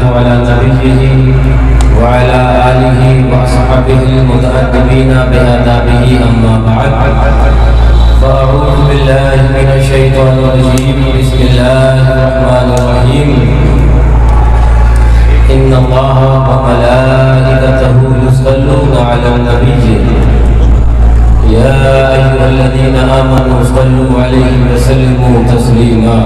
والصلاة على نبيه وعلى آله وصحبه المتأدبين بآدابه أما بعد فأعوذ بالله من الشيطان الرجيم بسم الله الرحمن الرحيم إن الله وملائكته يصلون على النبي يا أيها الذين آمنوا صلوا عليه وسلموا تسليما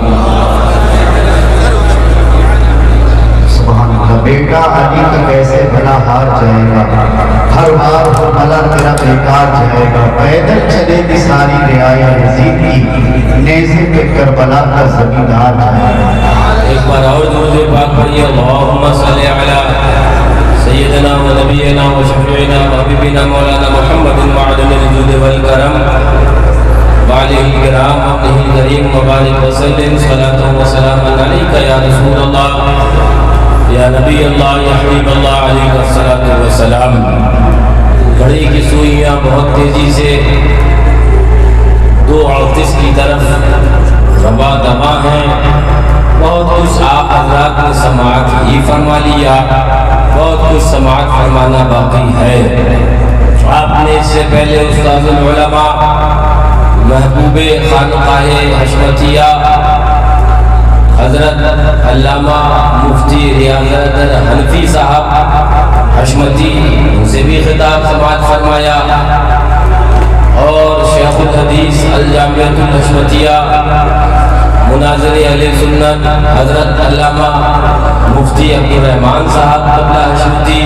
بیٹا علی کا کیسے بھلا ہار جائے گا، ہر بار وہ بھلا تیرا بیکار جائے گا، پیدل چلے گی ساری رعایا یزید کی، نیزے پہ کربلا کا زمیندار جائے گا۔ ایک بار اور درود پاک پڑھیے، اللہم صلی علی سیدنا و نبینا و شفیعنا و حبیبنا مولانا محمد معدن الجود والکرم وعلیہ الکرام وابنہ الکریم وبارک وسلم صلاۃ و سلام علیک یا رسول اللہ یا نبی اللہ یا حبیب اللہ علیہ الصلوۃ والسلام۔ گھڑی کی سوئیاں بہت تیزی سے 2:38 کی طرف روا دوا ہیں۔ بہت کچھ آپ حضرات نے سماعت ہی فرما لیا، بہت کچھ سماعت فرمانا باقی ہے۔ آپ نے اس سے پہلے استاد العلماء محبوب خانقاہ حشمتیہ حضرت علامہ مفتی ریاض حنفی صاحب حشمتی، ان سے بھی خطاب سماعت فرمایا، اور شیخ الحدیث الجامعۃ الحشمتیہ مناظر اہل سنت حضرت علامہ مفتی عبدالرحمن صاحب قبلہ حشمتی،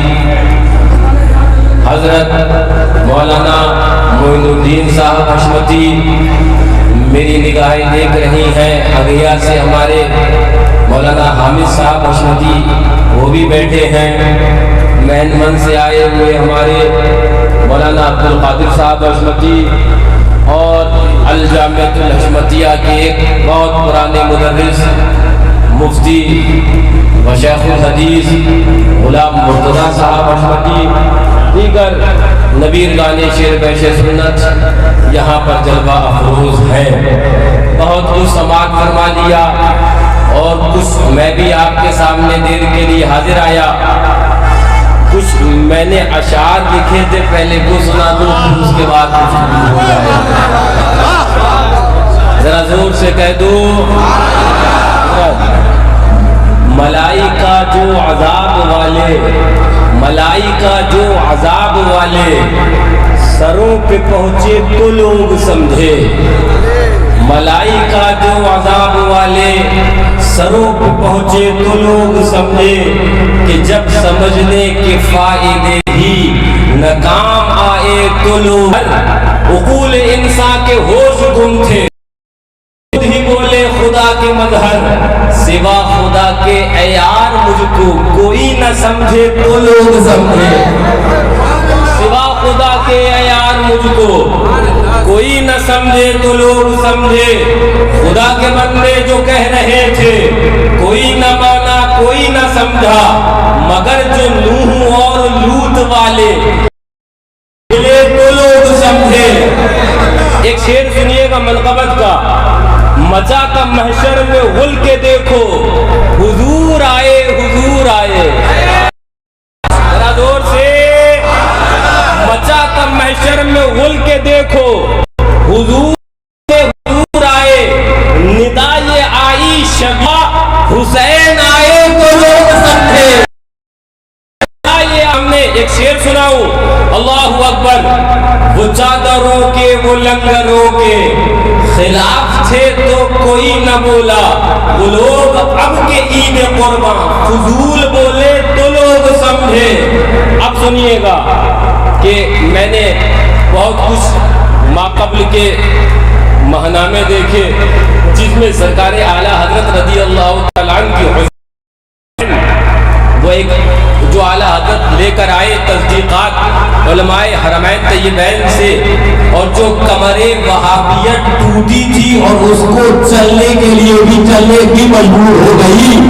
حضرت مولانا معین الدین صاحب حشمتی میری نگاہیں دیکھ رہی ہیں۔ اگیا سے ہمارے مولانا حامد صاحب حشمتی وہ بھی بیٹھے ہیں۔ مین من سے آئے ہوئے ہمارے مولانا عبدالقادر صاحب حشمتی، اور الجامعۃ الحشمتیہ کے ایک بہت پرانے مدرس مفتی و شیخ الحدیث غلام مرتضیٰ صاحب حشمتی، دیگر نبیر گانے شعر پیش سنت یہاں پر جلوہ افروز ہیں۔ بہت کچھ سماعت فرما لیا، اور کچھ میں بھی آپ کے سامنے دیر کے لیے حاضر آیا۔ کچھ میں نے اشعار لکھے تھے، پہلے وہ سنا دوں پھر اس کے بعد کچھ ہو جائے۔ ذرا زور سے کہہ دو، ملائکہ جو عذاب والے، ملائکہ جو عذاب والے سروں پہ پہنچے تو لوگ سمجھے، ملائکہ جو عذاب والے سروں پہ پہنچے تو لوگ سمجھے، کہ جب سمجھنے کے فائدے ہی ناکام آئے تو لوگ عقول انسان کے ہوش گم تھے، خود ہی بولے خدا کے مظہر سوا خدا کے اے یار مجھ کو کوئی نہ سمجھے تو لوگ سمجھے، سوا خدا کے اے یار مجھ کو کوئی نہ سمجھے تو لوگ سمجھے۔ خدا کے بندے جو کہہ رہے تھے کوئی نہ مانا کوئی نہ سمجھا، مگر جو نوح اور لوط والے ملے تو لوگ سمجھے۔ ایک شعر سنیے گا منقبت کا، مزہ کا محشر میں غل کے دیکھو حضور آئے حضور آئے، ذرا زور سے، مزہ کا محشر میں غل کے دیکھو حضور آئے، ندا یہ آئی شبہ حسین آئے تو لوگ سمجھے۔ یہ ہم نے ایک شعر سناؤں، اللہ اکبر، وہ چادروں کے وہ لنگروں کے خلاف تھے تو کوئی نہ بولا، وہ لوگ اب کے عید قربان فضول بولے تو لوگ سمجھے۔ اب سنیے گا کہ میں نے بہت کچھ ماقبل کے ماہنامے دیکھے جس میں سرکار اعلیٰ حضرت رضی اللہ تعالیٰ عنہ کی وہ ایک جو اعلیٰ حضرت لے کر آئے تصدیقات علماء حرمین طیبین سے، اور جو کمر وہابیت ٹوٹی تھی اور اس کو چلنے کے لیے بھی چلنے کی مجبور ہو گئی،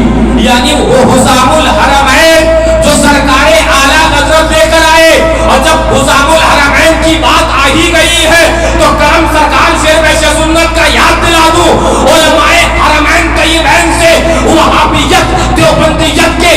یعنی وہ حسام الحرمین جو سرکار اعلیٰ حضرت لے کر آئے، اور جب حسام الحرمین کی بات آ ہی گئی ہے تو کرم سرکار شعر پیش سنت کا یاد دلا دوں، علماء حرمین طیبین سے وہابیت دیوبندیت کے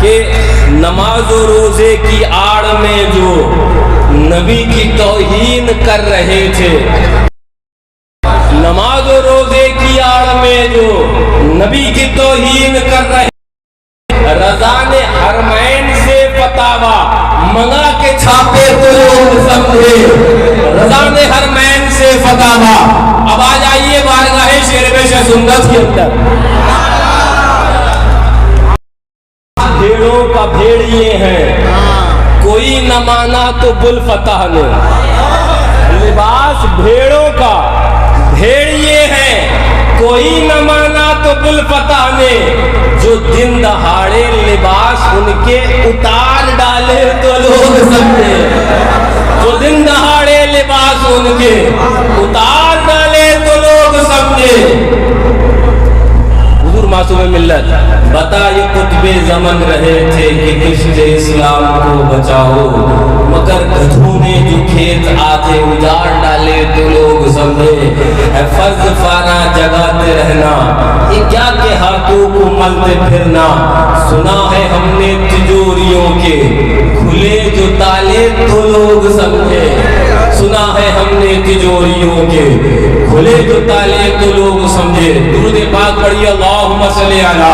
کہ نماز و روزے کی آڑ میں جو نبی کی توہین کر رہے تھے، نماز و روزے کی آڑ میں جو نبی کی توہین کر رہے تھے، رضا نے حرمین سے فتاوا منگا کے چھاپے تو لوگ سمجھے، رضا نے حرمین سے فتاوا۔ اب آ جائیے بارگاہ شیر بشر سنت کے اندر، بھیڑوں کا بھیڑیے ہیں، کوئی نہ مانا تو بل فتح نے، لباس بھیڑوں کا بھیڑیے ہیں، کوئی نہ مانا تو بل فتح نے، جو دن دہاڑے لباس ان کے اتار ڈالے تو لوگ سمجھے، جو دن دہاڑے لباس ان کے اتار ڈالے تو لوگ سمجھے۔ حضور معصوم ملت بتا یہ قطب زمن رہے تھے کہ کشت اسلام کو بچاؤ، مگر گدھوں نے جو کھیت آدھے اجاڑ ڈالے تو لوگ سمجھے۔ اے فرض فانا جگاتے رہنا، یہ کیا کہ ہاتھوں کو ملتے پھرنا، سنا ہے ہم نے تجوریوں کے کھلے جو تالے تو لوگ سمجھے، سنا ہے ہم نے تجوریوں کے کھلے جو تالے تو لوگ سمجھے۔ درود پاک پڑھیے اللہم صلی علی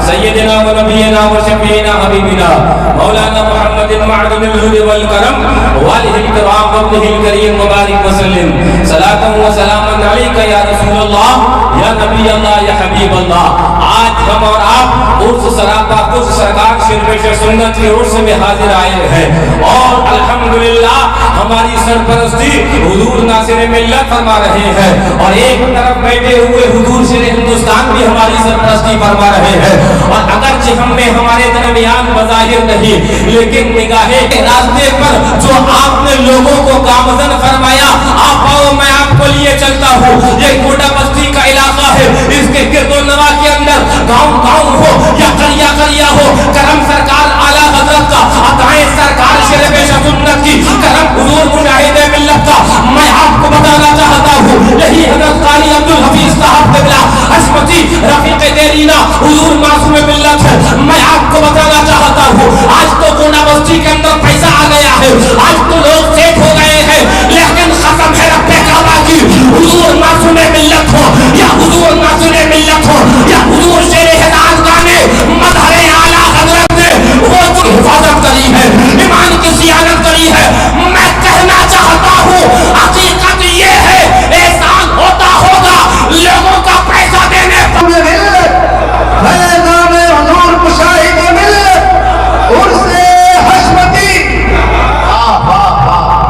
سیدنا و نبینا و شفیعنا حبیبنا مولانا محمد معدن الجود والکرم والہ الکرام وابنہ الکریم مبارک وسلم، صلاۃ و سلام علیکہ یا رسول اللہ یا نبی اللہ یا حبیب اللہ۔ آج ہم اور آپ عرس سراپا قدس سرکار شیر بشر سنت کے عرس میں حاضر آئے ہیں، اور الحمدللہ ہماری سرپرستی حضور ناصر ملت فرما رہے ہیں، اور ایک طرف بیٹھے ہوئے حضور شیر ہندوستان بھی ہماری سرپرستی فرما رہے ہیں، اور اگرچہ ہم میں ہمارے درمیان بظاہر نہیں، لیکن نگاہ کے راستے پر جو آپ نے لوگوں کو گامزن فرمایا، آپ آؤ میں آپ کو لیے چلتا ہوں۔ یہ کوٹا بستی کا علاقہ ہے، اس کے گرد و نواح کے اندر گاؤں گاؤں ہو یا قریہ قریہ ہو، کرم سرکار اعلیٰ حضرت کا، عطائیں سرکار شیر بشر سنت کی، کرم حضور مجاہد ملت کا، میں آپ کو بتانا چاہتا ہوں، یہی حضرت قاری عبدالحفیظ صاحب قبلہ حشمتی رفیق دیرینہ حضور معصوم ملت ہے۔ میں آپ کو بتانا چاہتا ہوں، آج تو کوٹا بستی کے اندر پیسہ آ گیا ہے، آج تو لوگ سیٹ ہو گئے ہیں، لیکن قسم ہے رب کعبہ کی، حضور معصوم ملت ہو یا حضور معصوم ملت ہو یا حضور شیر ہدایت گانے مظہر اعلیٰ حضرت نے وہ جو حفاظت کری ہے، ایمان کی صیانت کری ہے، میں کہنا چاہتا ہوں حقیقت یہ ہے احسان ہوتا ہوگا لوگوں کا پیسہ دینے پر۔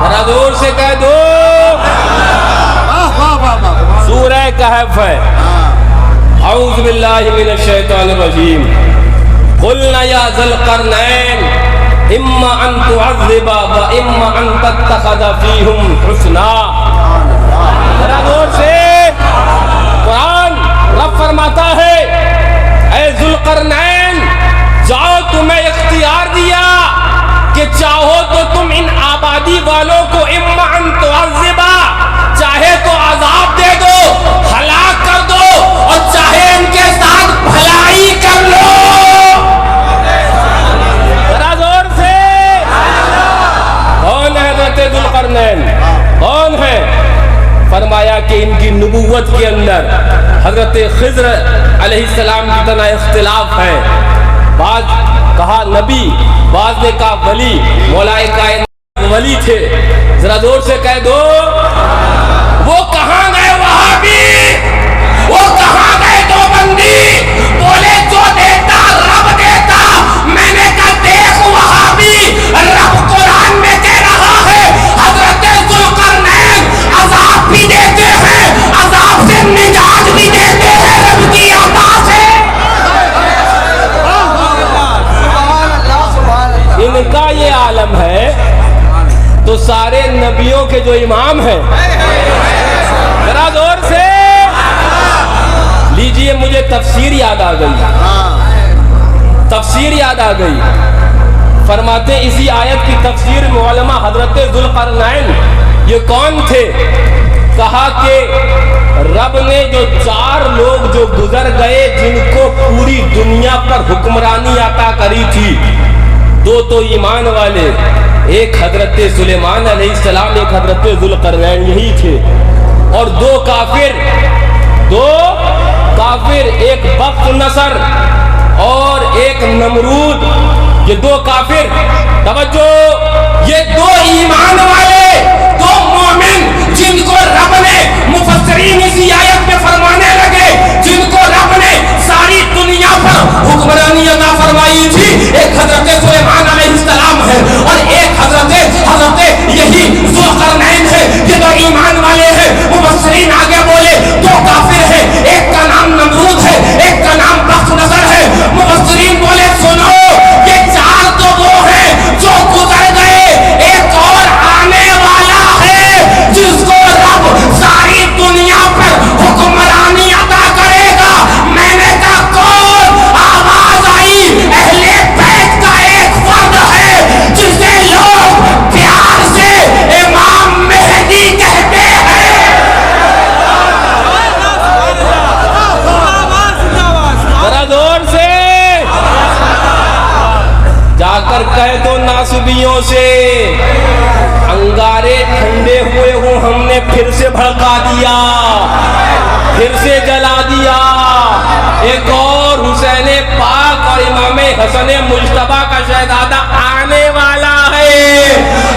ذرا زور سے کہہ دو، سورہ کہف ہے، اعوذ باللہ من الشیطان الرجیم، قلنا یا ذی القرنین اما ان تعذب و اما ان تتخذ فیہم حسنا۔ ذرا زور سے، قرآن رب فرماتا ہے اے ذی القرنین جاؤ، تمہیں اختیار دیا کہ چاہو تو تم ان آبادی والوں کو اما ان تعذب، چاہے تو عذاب دے دو، ہلاک کر دو، اور چاہے ان کے ساتھ بھلائی کر لو۔ ذرا زور سے، کون ہے حضرت ذی القرنین؟ کون ہے؟ فرمایا کہ ان کی نبوت کے اندر حضرت خضر علیہ السلام کی طرح اختلاف ہے، بعض کہا نبی، بعض نے کہا ولی، مولا کائنات ولی تھے۔ ذرا زور سے کہہ دو، وہ کہاں گئے وہابی، وہ کہاں گئے دیوبندی؟ بولے جو دیتا رب دیتا، میں نے کہا دیکھ وہابی، رب قرآن میں کہہ رہا ہے حضرت ذی القرنین عذاب بھی دیتے ہیں، عذاب سے نجات بھی دیتے ہیں رب کی عطا سے۔ ان کا یہ عالم ہے تو سارے نبیوں کے جو امام ہیں، ذرا زور سے لیجئے، مجھے تفسیر یاد آ گئی، تفسیر یاد آ گئی۔ فرماتے اسی آیت کی تفسیر میں علماء حضرت ذی القرنین یہ کون تھے؟ کہا کہ رب نے جو چار لوگ جو گزر گئے جن کو پوری دنیا پر حکمرانی عطا کری تھی. دو تو ایمان والے، ایک حضرت سلیمان علیہ السلام، ایک حضرت ذوالقرنین، یہی تھے. اور دو کافر، ایک بخت نصر اور ایک نمرود. یہ دو کافر، توجہ، یہ دو ایمان والے، دو مومن جن کو رب نے، مفسرین اسی آیت میں فرمانے لگے، جن کو رب نے ساری دنیا پر حکمرانی عطا فرمائی تھی، ایک حضرت سلیمان علیہ السلام ہے اور ایک حضرت یہی ذوالقرنین ہے. یہ دو ایمان والے ہیں. مفسرین آگے بولے دو کافر ہیں، ایک کا نام نمرود ہے، ایک کا نام بخت نصر ہے. مفسرین بولے سنو، یہ چار تو وہ ہیں جو گزر گئے، ایک اور آنے والا ہے جس کو رب ساری دنیا پر حکمرانی عطا کرے گا. میں نے کہا کون؟ آواز آئی، اہل بیت کا ایک فرد ہے جسے لوگ پیار سے امام مہدی کہتے ہیں. ذرا زور سے جا کر کہہ دو ناصبیوں سے، انگارے ٹھنڈے ہوئے ہوں، ہم نے پھر سے بھڑکا دیا، پھر سے جلا دیا. ایک اور حسین پاک اور امام حسن مجتبیٰ کا شہزادہ آنے والا ہے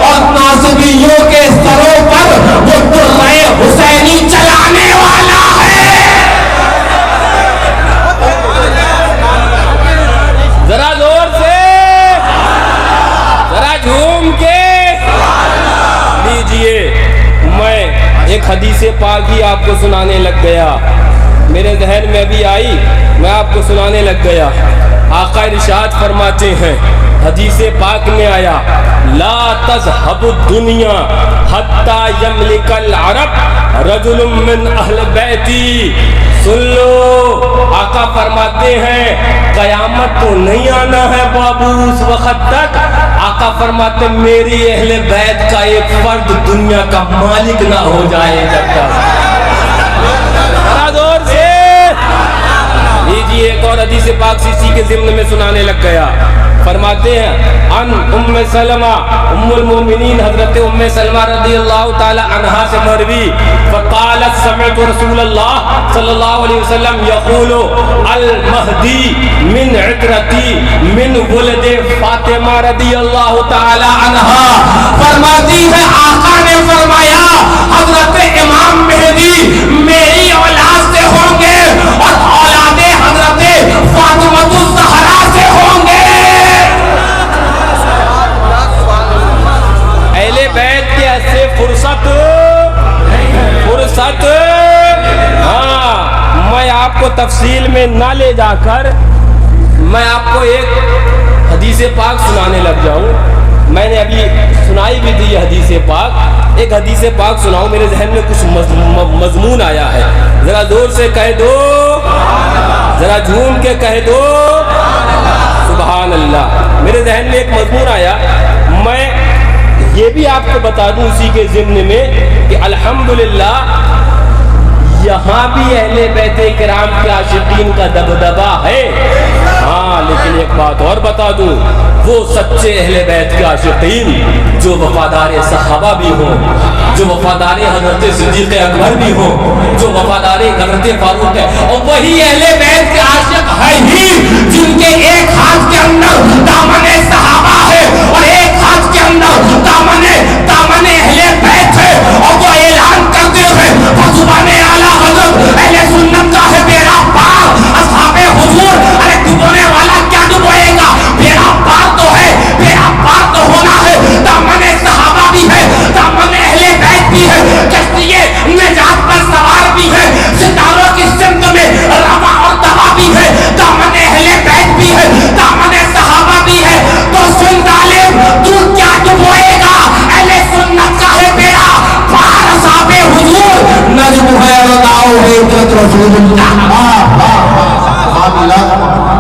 اور ناصبیوں کے سروں پر وہ درے حسینی چلانے والا ہے. ذرا زور سے، ذرا جھوم کے لیجئے. میں ایک حدیث پاک ہی آپ کو سنانے لگ گیا، میرے ذہن میں بھی آئی، میں آپ کو سنانے لگ گیا. آقا ارشاد فرماتے ہیں، حدیث پاک میں آیا، لا تذهب الدنیا حتی یملک العرب رجل من اہل بیتی. سن لو، آقا فرماتے ہیں قیامت تو نہیں آنا ہے بابو اس وقت تک. آقا فرماتے ہیں میری اہل بیت کا ایک فرد دنیا کا مالک نہ ہو جائے جب تک. زور سے لیجیے. ایک اور حدیث پاک اسی کے ضمن میں سنانے لگ گیا. فرماتے ہیں ان ام سلمہ ام المومنین حضرت ام سلمہ رضی اللہ تعالی عنہا سے مروی، فقالت سمعت رسول اللہ صلی اللہ علیہ وسلم یقول المہدی من عترتی من ولد فاطمہ رضی اللہ تعالی عنہا. فرماتی ہے آقا نے فرمایا حضرت امام مہدی میری اولاد سے ہوں گے اور اولاد حضرت فاطمہ الزہرا سے ہوں گے. اہل بیت کے ایسے فرصت ہاں، میں آپ کو تفصیل میں نہ لے جا کر میں آپ کو ایک حدیث پاک سنانے لگ جاؤں. میں نے ابھی سنائی بھی دی حدیث پاک، ایک حدیث پاک سناؤں، میرے ذہن میں کچھ مضمون آیا ہے. ذرا زور سے کہہ دو، ذرا جھوم کے کہہ دو سبحان اللہ. میرے ذہن میں ایک مضمون آیا، میں یہ بھی آپ کو بتا دوں اسی کے ضمن میں کہ الحمدللہ یہاں بھی اہل بیت کرام کے عاشقین کا دبدبہ ہے. ہاں لیکن ایک بات اور بتا دوں، وہ سچے اہل بیت کے عاشقین جو وفادار صحابہ بھی ہوں، جو وفادار حضرت صدیق اکبر بھی ہوں، جو وفادار حضرت فاروق ہے، اور وہی اہل بیت کے عاشق ہے ہی جن کے ایک ہاتھ کے اندر دامن صحابہ ہے اور ایک ہاتھ کے اندر دامن اہل بیت ہے، اور وہ اعلان کرتے ہیں زبان اعلیٰ حضرت اہل سنت کا ہے بیڑا پار. اصحاب حضور ارے ڈبونے والا کیا ڈبوئے گا، بیڑا پار تو ہے، بیڑا پار تو ہونا ہے. دامن صحابہ بھی ہے، دامن اہل بیت بھی ہے، کشتی نجات پر سوار بھی ہے، ستاروں کی سمت میں روا اور دوا بھی ہے. دامن اہل بیت بھی ہے، دامن صحابہ بھی ہے. تو سن ظالم تو کیا ڈبوئے گا، اہل سنت کا ہے بیڑا پار. اصحاب حضور نجم ہے رداؤ ہے حضرت رسول اللہ.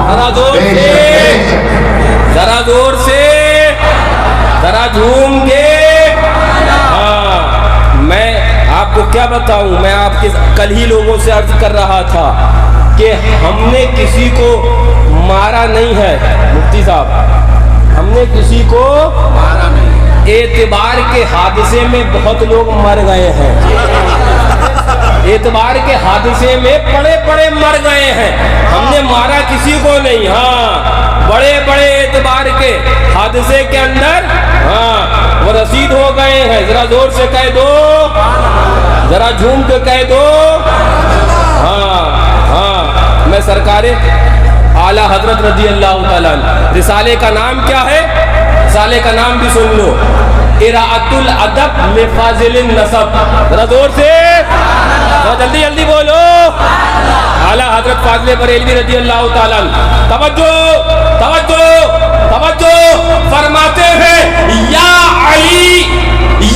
ذرا زور سے، ذرا زور سے، ذرا جھوم کے. ہاں میں آپ کو کیا بتاؤں، میں آپ کے کل ہی لوگوں سے عرض کر رہا تھا کہ ہم نے کسی کو مارا نہیں ہے، مفتی صاحب، ہم نے کسی کو مارا نہیں، اعتبار کے حادثے میں بہت لوگ مر گئے ہیں، اعتبار کے حادثے میں بڑے بڑے مر گئے ہیں، ہم نے مارا کسی کو نہیں، ہاں بڑے بڑے اعتبار کے حادثے کے اندر ہاں وہ رسید ہو گئے ہیں، ذرا زور سے کہہ دو، ذرا جھوم کے کہہ دو، ہاں ہاں میں سرکار اعلیٰ حضرت رضی اللہ تعالیٰ عنہ، رسالے کا نام کیا ہے؟ رسالے کا نام بھی سن لو، اراءۃ الادب لفاضل النسب، ذرا زور سے ذرا جلدی جلدی بولو، اعلیٰ حضرت فاضل بریلوی رضی اللہ تعالیٰ عنہ، توجہ توجہ توجہ، فرماتے ہیں یا علی،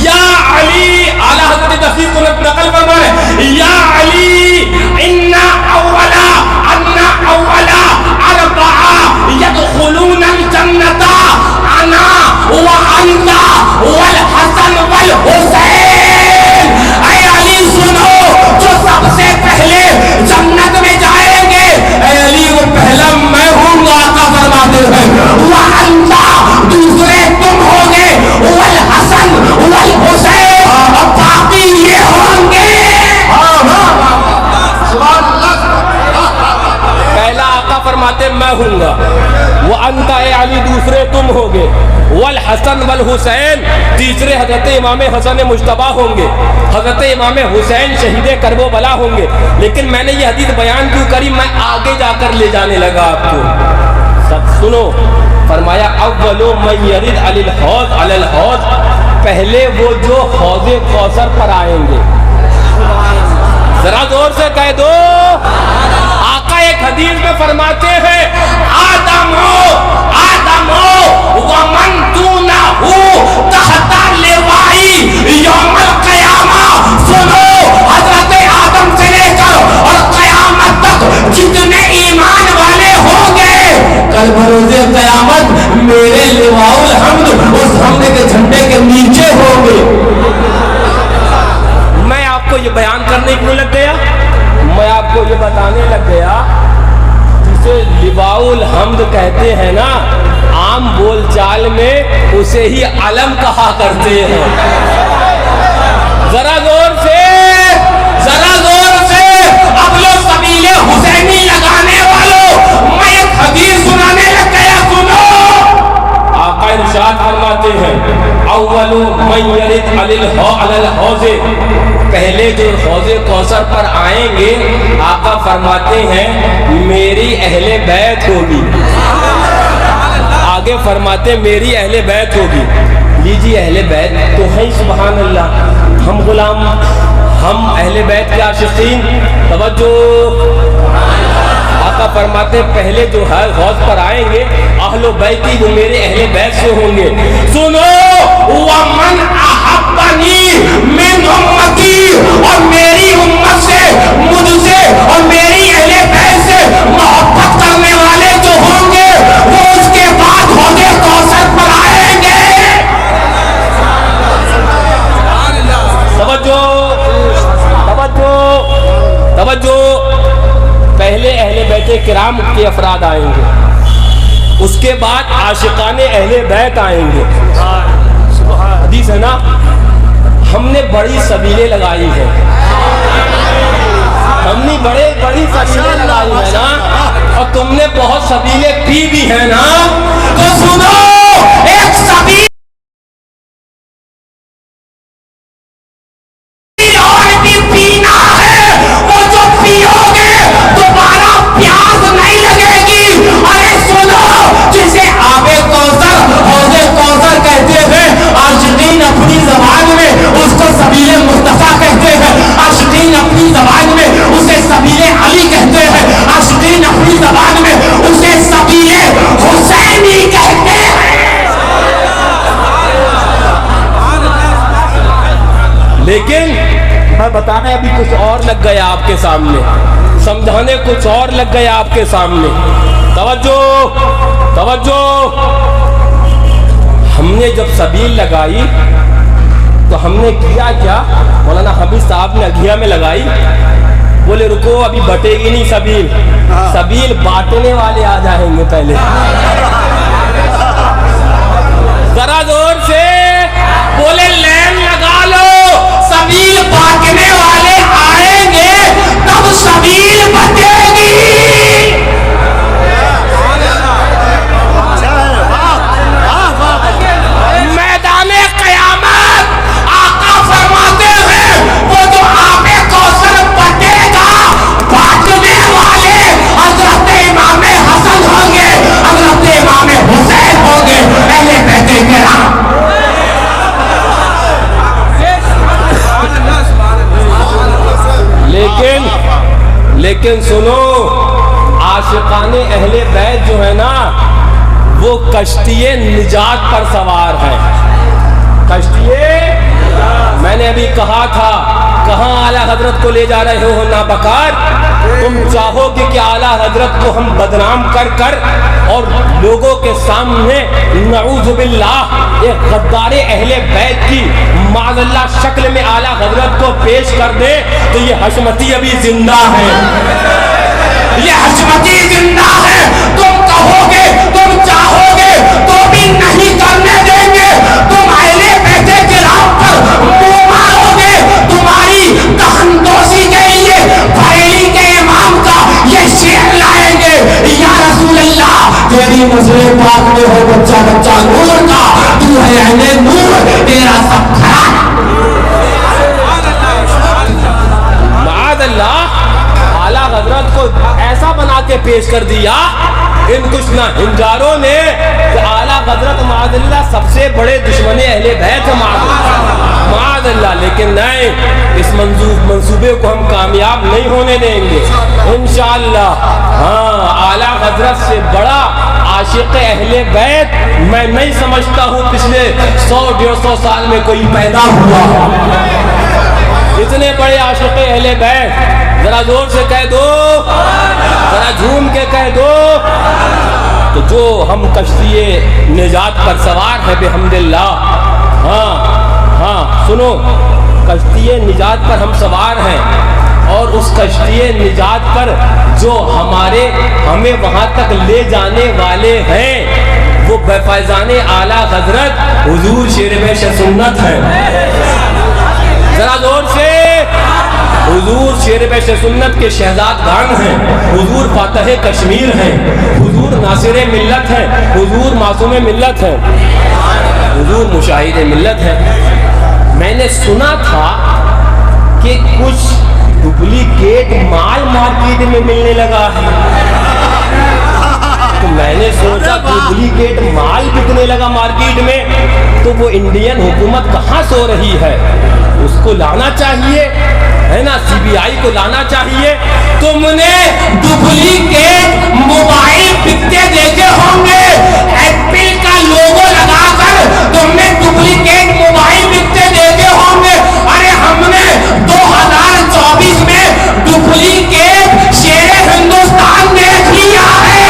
یا علی، اعلیٰ حضرت تفسیر کو نقل فرمائے، یا علی ان اولا اربعہ یدخلون الجنت انا وانت والحسن والحسین، اے علی سنو، جو سب سے پہلے جنت میں جائیں گے، اے علی وہ پہلا میں ہوں گا، آقا فرماتے ہیں، وانت دوسرے تم ہوگے، والحسن والحسین اور باقی یہ ہوں گے، پہلا آقا فرماتے میں ہوں گا، وہ انت اے علی دوسرے تم ہوگے، والحسن والحسین تیسرے حضرت امام حسن مجتبیٰ ہوں گے، حضرت امام حسین شہید کربلا ہوں گے۔ لیکن میں نے یہ حدیث بیان کیوں کری؟ میں آگے جا کر لے جانے لگا آپ کو، سب سنو، فرمایا اول من یرد علی الحوض، پہلے وہ جو حوض کوثر پر آئیں گے، ذرا زور سے کہہ دو، آقا ایک حدیث میں فرماتے ہیں آدمو ومن دونہ تحت لوائی یوم القیامہ، سنو، حضرت آدم سے لے کر اور قیامت تک جتنے ایمان والے ہوں گے، کل بروز قیامت میرے لواء الحمد اس حمد کے جھنڈے کے نیچے ہوں گے۔ میں آپ کو یہ بیان کرنے کیوں لگ گیا؟ میں آپ کو یہ بتانے لگ گیا، جسے لواء الحمد کہتے ہیں نا، عام بول چال میں اسے ہی علم کہا کرتے ہیں، ذرا زور سے اب لو سبیل حسینی لگانے والوں، میں ایک حدیث سنانے لگ گیا، سنو، آقا ارشاد فرماتے ہیں اول من یرد علی الحوض، پہلے جو حوض کوثر پر آئیں گے، آقا فرماتے ہیں میری اہل بیت ہوگی، آگے فرماتے میری اہل بیت ہوگی۔ لیجیے اہل بیت تو ہیں، سبحان اللہ، ہم غلام، ہم اہل بیت کے عاشقین، توجہ، آقا فرماتے پہلے جو ہے حوض پر آئیں گے اہل بیتی، وہ میرے اہل بیت سے ہوں گے۔ سنو، ومن احبنی من امتی، اور میری امت سے، مجھ سے اور میری اہل بیت سے محبت کرنے والے جو ہوں گے، وہ اس کے بعد حوض کوثر پر آئیں گے۔ توجہ توجہ توجہ، پہلے اہل بیت کرام کے افراد آئیں گے، اس کے بعد عاشقان اہل بیت آئیں گے۔ حدیث ہے نا، ہم نے بڑی سبیلیں لگائی ہیں، ہم نے بڑی سبیلیں لگائی ہیں نا، اور تم نے بہت سبیلیں پی بھی ہیں نا، تو سنو، ایک سبیل اور بھی پینا ہے، وہ جو پیو گے دوبارہ پیاس نہیں لگے گی۔ ارے سنو، جسے آب کوثر، حوض کوثر کہتے ہیں، عاشقین اپنی زبان میں اس کو سبیل مصطفیٰ کہتے ہیں، عاشقین اپنی زبان میں اسے سبیل علی کہتے ہیں، عاشقین اپنی زبان میں اسے سبیل حسینی کہتے ہیں۔ لیکن میں بتانے ابھی کچھ اور لگ گیا آپ کے سامنے، سمجھانے کچھ اور لگ گیا آپ کے سامنے، توجہ توجہ۔ ہم نے جب سبیل لگائی تو ہم نے کیا مولانا حبیب صاحب نے اگھیا میں لگائی، بولے رکو کو ابھی بٹے گی نہیں سبیل، سبیل بانٹنے والے آ جائیں گے پہلے. ذرا زور سے بولے لین لگا لو، سبیل بانٹنے والے آئیں گے تب سبیل بٹے گی. میدان قیامت آقا فرماتے ہیں وہ جو آب کوثر بٹے گا، بانٹنے والے حضرت امام حسن ہوں گے، حضرت امام حسین ہوں گے، اہل بیت کرام. لیکن سنو، عاشقان اہل بیت جو ہے نا وہ کشتی نجات پر سوار ہیں. کشتی، میں نے ابھی کہا تھا کہاں اعلیٰ حضرت کو لے جا رہے ہو نابکار. تم چاہو گے کہ اعلیٰ حضرت کو ہم بدنام کر کر اور لوگوں کے سامنے نعوذ باللہ ایک غدار اہل بیت کی معاذ اللہ شکل میں اعلیٰ حضرت کو پیش کر دے تو یہ حشمتی ابھی زندہ ہے، یہ حشمتی زندہ ہے. تم کہو گے، تم چاہو گے تو بھی نہیں کرنے دیں گے. تم اہل بیت کرام پر منہ مارو گے. تمہاری دہندوزی کے لیے بریلی کے امام کا یہ شعر لائیں گے، یا رسول اللہ تیری نظر پاک میں ہو بچہ بچہ نور کا، تو ہے اہل نور، تیرا سب کھڑا. معاذ اللہ اعلیٰ حضرت کو ایسا بنا کے پیش کر دیا ان کچھ نہ ہنجاروں نے کہ اعلیٰ حضرت معاذ اللہ سب سے بڑے دشمن اہل بیت معاذ اللہ. لیکن نہیں، اس منصوبے کو ہم کامیاب نہیں ہونے دیں گے انشاءاللہ. ہاں، اعلیٰ حضرت سے بڑا عاشق اہل بیت میں نہیں سمجھتا ہوں پچھلے 100-150 سال میں کوئی پیدا ہوا. اتنے بڑے عاشق اہل بیت، ذرا زور سے کہہ دو، ذرا جھوم کے کہہ دو. تو جو ہم کشتی نجات پر سوار ہیں بحمداللہ. ہاں سنو، کشتی نجات پر ہم سوار ہیں اور اس کشتی نجات پر جو ہمیں وہاں تک لے جانے والے ہیں وہ بفیضان اعلیٰ حضرت حضور شیر بیش سنت ہیں. ذرا زور سے، حضور شیر بیش سنت کے شہزاد گان ہیں، حضور فاتح کشمیر ہیں، حضور ناصر ملت ہیں، حضور معصوم ملت ہیں، حضور مشاہد ملت ہیں. میں نے سنا تھا کہ کچھ ڈپلیکیٹ مال مارکیٹ میں ملنے لگا ہے، تو میں نے سوچا ڈپلیکیٹ مال بکنے لگا مارکیٹ میں تو وہ انڈین حکومت کہاں سو رہی ہے؟ اس کو لانا چاہیے، ہے نا، سی بی آئی کو لانا چاہیے. تم نے ڈپلیکیٹ موبائل بکتے دیکھے ہوں گے، ایپل کا لوگو لگا کر تم نے ڈپلیکیٹ موبائل بکتے دیکھے ہوں گے. ارے ہم نے 2024 میں ڈپلیکیٹ شیر ہندوستان دیکھ لیا ہے.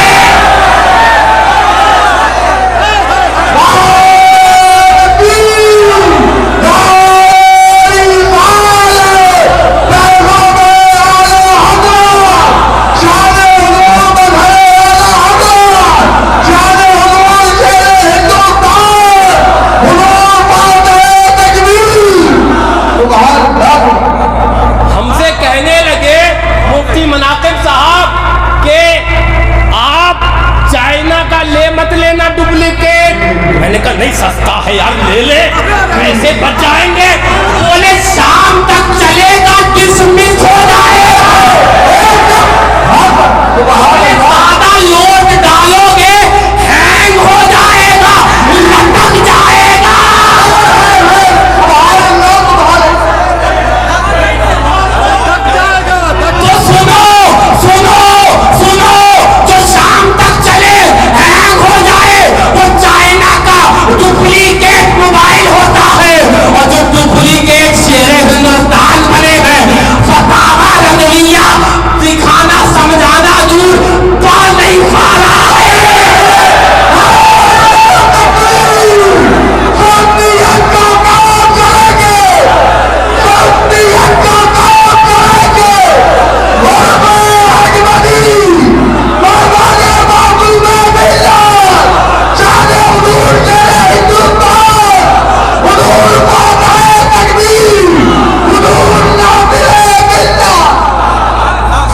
نہیں سستا ہے یار، لے لے، پیسے بچ جائیں گے. بولے شام تک چلے گا، ڈسمس ہو جائے گا. زیادہ لوڈ ڈالو گے ہینگ ہو جائے گا، لٹک جائے گا. تو سنو، جو شام تک چلے ہینگ ہو جائے وہ چائنا کا ڈپلیکیٹ موبائل ہوتا ہے، اور جو ڈپلیکیٹ شیر ہندوستان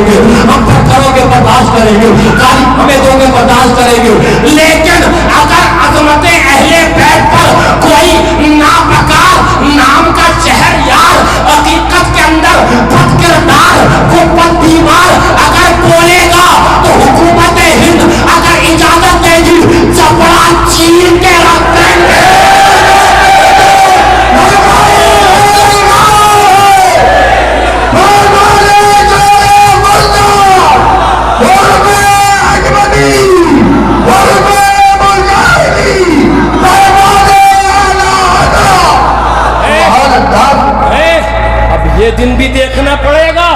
کریں گے, ہم پر کرو گے برداشت کریں گے, گالی ہمیں دو گے برداشت کریں گے. لیکن اگر عظمت اہل بیت پر کوئی ناپکار نام کا شہر یار حقیقت کے اندر بد کردار کو بد بیمار اگر بولے گا تو حکومت ہند اگر اجازت دے گی زبان چین کے رکھ دیں گے. یہ دن بھی دیکھنا پڑے گا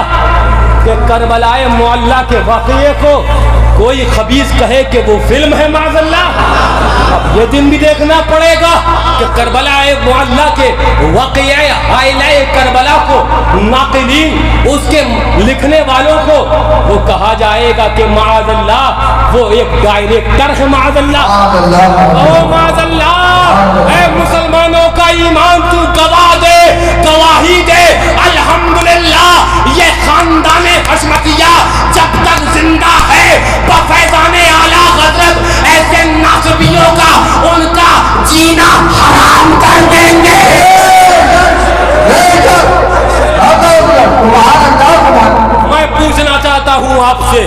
کہ کربلائے معلیٰ کے واقعے کو کوئی خبیث کہے کہ وہ فلم ہے معاذ اللہ. اب یہ دن بھی دیکھنا پڑے گا کہ کربلائے معلیٰ کے واقعے حائلہ کربلا کو ناقلین اس کے لکھنے والوں کو وہ کہا جائے گا کہ معاذ اللہ وہ ایک ڈائریکٹر ہے معاذ اللہ. او معاذ اللہ, اے مسلمانوں کا ایمان تو گواہ دے, گواہی دے الحمدللہ یہ خاندان حشمتیہ جب تک زندہ ہے بفیضان اعلیٰ حضرت ایسے ناصبیوں کا ان کا جینا حرام کر دیں گے. میں پوچھنا چاہتا ہوں آپ سے,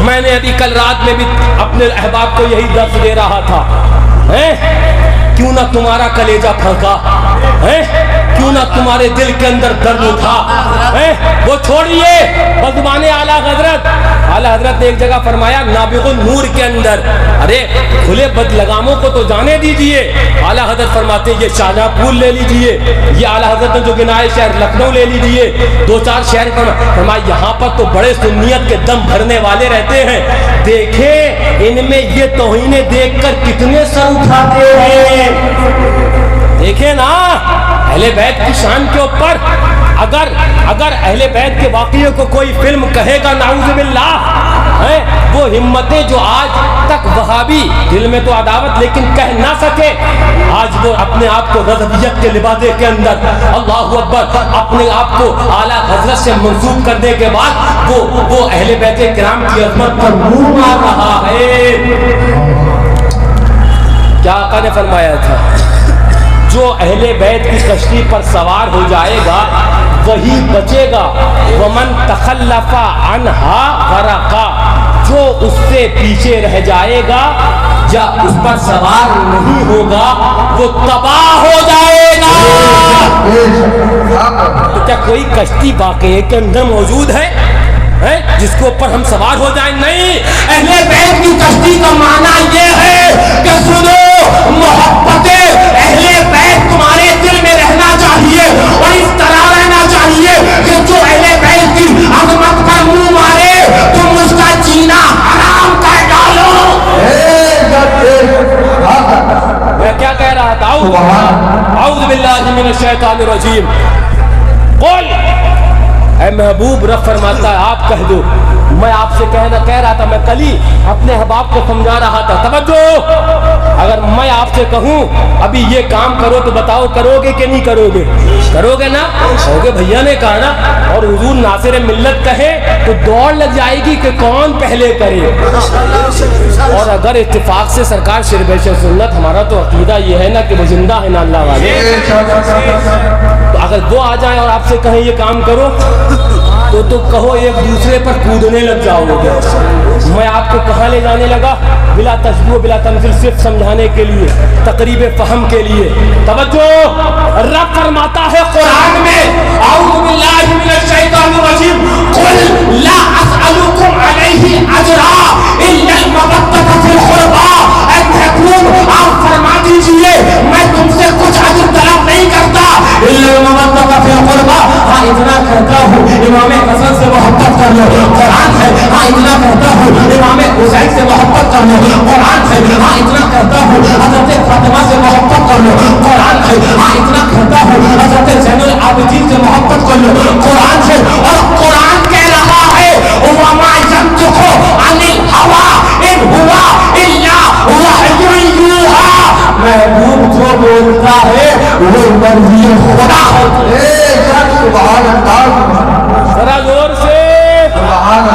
میں نے ابھی کل رات میں بھی اپنے احباب کو یہی درس دے رہا تھا, کیوں نہ تمہارا کلیجہ پھنکا, کیوں نہ تمہارے دل کے اندر درد اٹھا. وہ چھوڑیے بزبان اعلیٰ حضرت, اعلیٰ حضرت نے ایک جگہ فرمایا نابغ النور کے اندر, ارے کھلے بد لگاموں کو تو جانے دیجئے. اعلیٰ حضرت فرماتے یہ شاہجہاں پور لے لیجئے, یہ اعلیٰ حضرت نے جو گنائے شہر لکھنؤ لے لیجئے, دو چار شہر فرمایا یہاں پر تو بڑے سنیت کے دم بھرنے والے رہتے ہیں, دیکھیں ان میں یہ توہینیں دیکھ کر کتنے سر اٹھاتے ہیں. دیکھیں نا اہل بیت کی شان کے اوپر اگر اہل بیت کے واقعے کو کوئی فلم کہے گا نعوذ باللہ, وہ ہمتیں جو آج تک وہابی دل میں تو عداوت لیکن کہہ نہ سکے, آج وہ اپنے آپ کو غضبیت کے لبادے کے اندر اللہ اکبر اپنے آپ کو اعلیٰ حضرت سے منسوب کرنے کے بعد وہ اہل بیت کرام کی عظمت پر منہ مار رہا ہے. کیا آقا نے فرمایا تھا, جو اہل بیت کی کشتی پر سوار ہو جائے گا وہی بچے گا, ومن تخلف عنہا غرقا, جو اس سے پیچھے رہ جائے گا یا اس پر سوار نہیں ہوگا وہ تباہ ہو جائے گا. تو کیا کوئی کشتی واقعے کے اندر موجود ہے جس کے اوپر ہم سوار ہو جائیں؟ نہیں, اہل بیت کی کشتی کا معنی یہ ہے کہ سنو محبت اہل بیت تمہارے دل میں رہنا چاہیے اور اس طرح رہنا چاہیے کہ جو اہل بیت کی عظمت پر منہ مارے تم اس کا جینا حرام کر ڈالو. میں کیا کہہ رہا تھا, اعوذ باللہ من الشیطان الرجیم. قل, اے محبوب رب فرماتا ہے آپ کہہ دو, میں آپ سے کہہ رہا تھا, میں کل ہی اپنے احباب کو سمجھا رہا تھا, توجہ, اگر میں آپ سے کہوں ابھی یہ کام کرو تو بتاؤ کرو گے کہ نہیں کرو گے؟ کرو گے نا, کہو گے بھیا نے کہا نا, اور حضور ناصر ملت کہے تو دوڑ لگ جائے گی کہ کون پہلے کرے. اور اگر اتفاق سے سرکار شربیش سنت, ہمارا تو عقیدہ یہ ہے نا کہ وہ زندہ ہے نا اللہ والے, تو اگر وہ آ جائیں اور آپ سے کہیں یہ کام کرو تو کہو ایک دوسرے پر کودنے لگ جاؤ گے. میں آپ کو کہاں لے جانے لگا, بلا تشبیہ بلا تمثیل, صرف سمجھانے کے لیے, تقریب فہم کے لیے. توجہ, رب فرماتا ہے قرآن میں, اعوذ باللہ من الشیطان الرجیم, قل لا اسألکم علیہ اجرا الا المودۃ فی القربى. اے محبوب آپ فرما دیجئے میں تم سے کچھ اجر طلب نہیں کرتا الا المودۃ فی القربى. ہاں اتنا کرتا ہوں امام حسن سے محبت کر لو, قرآن ہے. ہاں اتنا کرتا ہوں امام حسین سے محبت کر لو, قرآن ہے. ہاں اتنا کرتا ہوں حضرت فاطمہ سے محبت کر لو, قرآن ہے. ہاں اتنا کرتا ہوں حضرت زین العابدین سے محبت کر لو, قرآن ہے. اور قرآن کہہ رہا ہے وما ينطق عن الهوى ان هو الا وحی یوحی. محبوب جو بولتا ہے وہ مرضی خدا ہوتی ہے. ذرا زور سے سبحان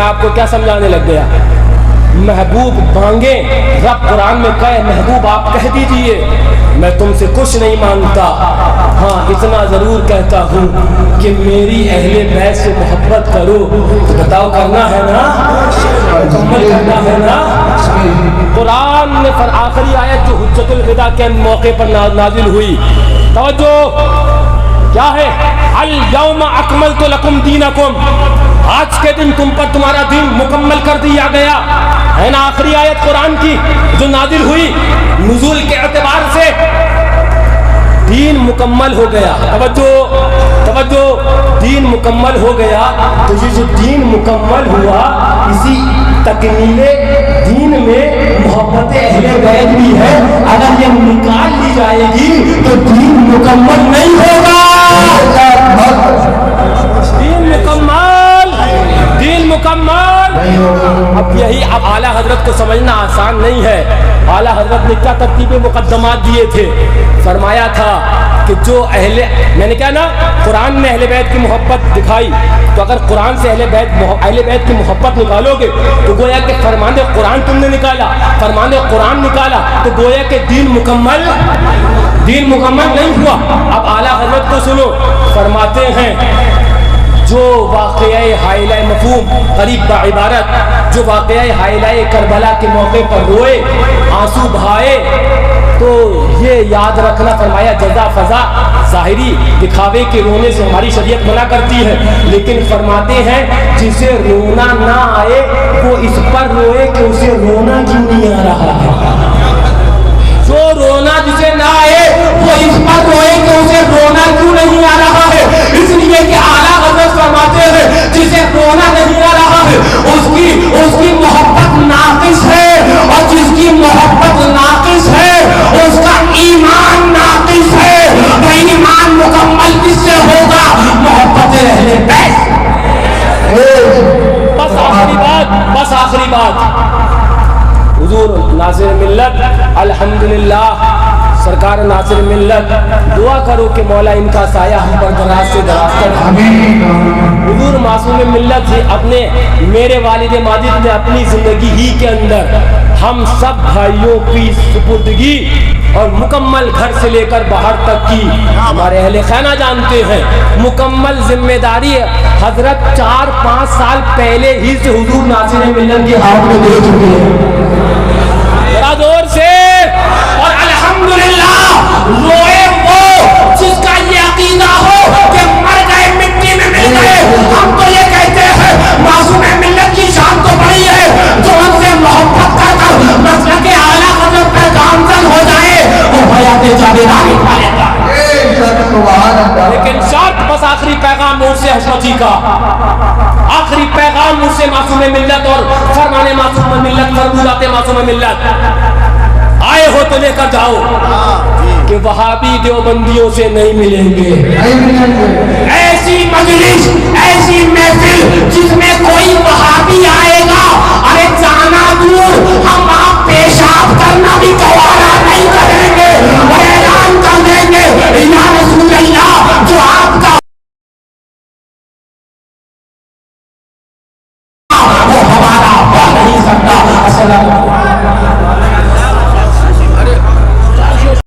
میں آپ کو کیا سمجھانے لگ گیا؟ محبوب مانگے، رب قرآن میں کہے محبوب آپ کہہ دیجئے میں تم سے کچھ نہیں مانگتا، ہاں اتنا ضرور کہتا ہوں کہ میری اہل بیت سے محبت کرو۔ تو بتاؤ کرنا ہے نا، مکمل کرنا ہے نا۔ قرآن نے آخری آیت جو حجت الوداع کے موقع پر نازل ہوئی، توجہ کیا ہے؟ الیوم اکملت لکم دینکم، آج کے دن تم پر تمہارا دین مکمل کر دیا گیا، ہے نا آخری آیت قرآن کی جو نازل ہوئی۔ نزول کے اعتبار سے دین مکمل ہو گیا، توجہ دین مکمل ہو گیا۔ تو یہ جو دین مکمل ہوا، اسی تکمیل دین میں محبت اہل بیت بھی ہے، اگر یہ نکال لی جائے گی تو دین مکمل نہیں ہوگا۔ دین مکمل۔ اب یہی اب اعلیٰ حضرت کو سمجھنا آسان نہیں ہے۔ اعلیٰ حضرت نے کیا ترتیب مقدمات دیے تھے؟ فرمایا تھا کہ جو میں نے کہا نا قرآن نے اہل بیت کی محبت دکھائی، تو اگر قرآن سے اہل بیت کی محبت نکالو گے تو گویا کہ فرمان قرآن تم نے نکالا، فرمان قرآن نکالا تو گویا کہ دین مکمل نہیں ہوا۔ اب اعلیٰ حضرت کو سنو، فرماتے ہیں جو واقعہ حائلہ مفہوم قریب با عبارت، جو واقعہ حائلہ کربلا کے موقع پر روئے، آنسو بہائے، تو یہ یاد رکھنا، فرمایا جزا فضا ظاہری دکھاوے کے رونے سے ہماری شریعت منع کرتی ہے، لیکن فرماتے ہیں جسے رونا نہ آئے وہ اس پر روئے کہ اسے رونا کیوں نہیں آ رہا ہے۔ جو رونا جسے نہ آئے وہ اس پر روئے کہ اسے رونا کیوں نہیں آ رہا ہے، اس لیے کہ اعلیٰ حضرت فرماتے ہیں جسے رونا نہیں آ رہا ہے اس کی محبت ناقص ہے، اور جس کی محبت ناقص ہے اس کا ایمان ناقص ہے۔ وہ ایمان مکمل کس سے ہوگا؟ محبت اہل بیت۔ بس آخری بات حضور ناصر ملت، الحمدللہ سرکار ناصر ملت، دعا کرو کہ مولا ان کا سایہ ہم پر دراز سے دراز کر۔ حضور معصوم ملت ہی میرے والد ماجد نے اپنی زندگی ہی کے اندر ہم سب بھائیوں کی سپردگی اور مکمل گھر سے لے کر باہر تک کی، ہمارے اہل خانہ جانتے ہیں، مکمل ذمہ داری حضرت 4-5 سال پہلے ہی سے حضور ناصر ملت کے ہاتھ میں دے چکے ہیں۔ ذرا زور سے اور الحمدللہ روئے وہ جس کا یہ عقیدہ ہو کہ مر گئے مٹی میں مل گئے۔ ہم تو یہ کہتے ہیں معصوم ملت کی شان تو بڑی ہے جو ان سے محبت کر کر مسلک اعلیٰ حضرت پر گامزن ہو جائے وہ حیات جاویدانی پا لیتا ہے۔ لیکن شرط بس آخری پیغام مجھ سے حشمتی کا، آخری پیغام مجھ سے معصوم ملت اور فرمان معصوم ملت، فرمولات معصوم ملت آئے ہو تو لے کر جاؤ کہ وہابی دیوبندیوں سے نہیں ملیں گے۔ ایسی مجلس، ایسی محفل جس میں کوئی وہابی